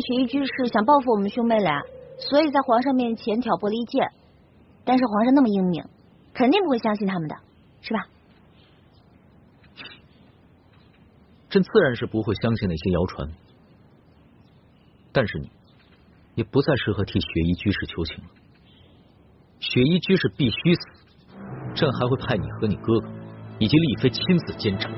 雪衣居士想报复我们兄妹俩，所以在皇上面前挑拨离间。但是皇上那么英明，肯定不会相信他们的，是吧？朕自然是不会相信那些谣传，但是你也不再适合替雪衣居士求情了。雪衣居士必须死，朕还会派你和你哥哥以及丽妃亲自监察。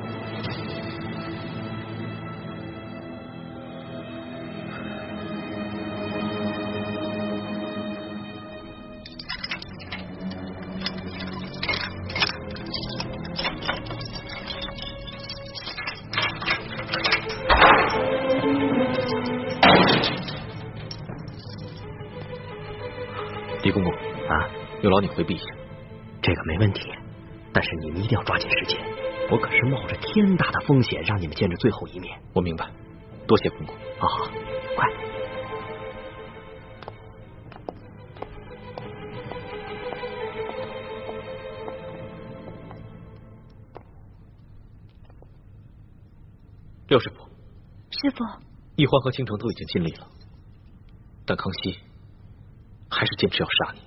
狄公公啊，有劳你回避一下。这个没问题，但是你们一定要抓紧时间，我可是冒着天大的风险让你们见着最后一面。我明白，多谢公公。好，快。六师傅，师傅，奕欢和倾城都已经尽力了，但康熙还是坚持要杀你。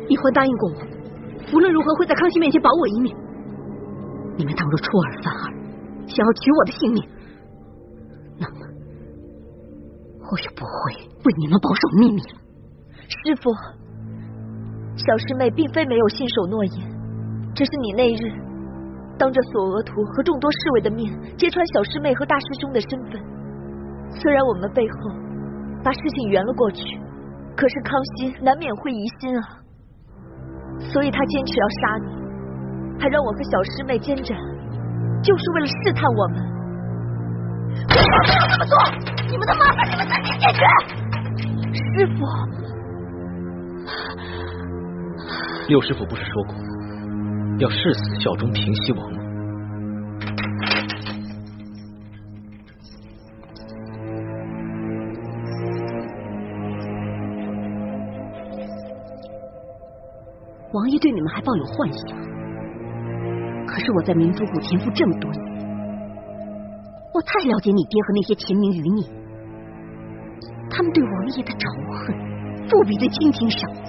奕欢答应过我，无论如何会在康熙面前保我一命。你们当若出尔反尔，想要取我的性命，那么我也不会为你们保守秘密了。师父，小师妹并非没有信守诺言，只是你那日当着索额图和众多侍卫的面揭穿小师妹和大师兄的身份。虽然我们背后把事情圆了过去，可是康熙难免会疑心啊，所以他坚持要杀你，还让我和小师妹监斩，就是为了试探我们。不要这么做，你们的麻烦你们自己解决。师父，六师傅不是说过要誓死效忠平西王吗？王爷对你们还抱有幻想，可是我在明珠谷潜伏这么多年，我太了解你爹和那些秦明余孽，他们对王爷的仇恨不比对亲情少，所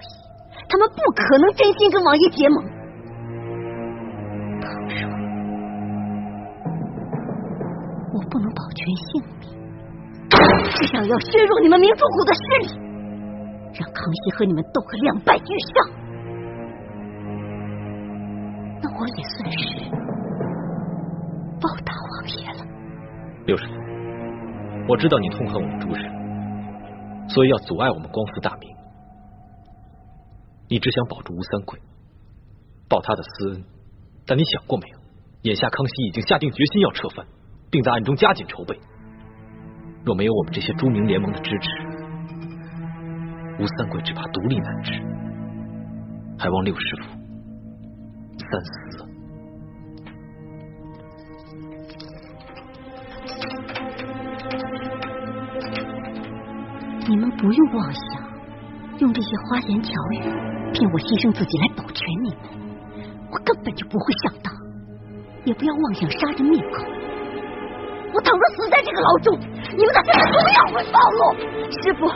以他们不可能真心跟王爷结盟。倘若我不能保全性命，至少要削弱你们明珠谷的势力，让康熙和你们斗个两败俱伤，那我也算是报答王爷了。六师傅，我知道你痛恨我们诸氏，所以要阻碍我们光复大明。你只想保住吴三桂，报他的私恩，但你想过没有？眼下康熙已经下定决心要撤藩，并在暗中加紧筹备。若没有我们这些诸明联盟的支持，吴三桂只怕独立难支，还望六师傅三思啊！你们不用妄想用这些花言巧语骗我牺牲自己来保全你们，我根本就不会上当，也不要妄想杀人灭口。我倘若死在这个牢中，你们的身份同样会暴露。师父。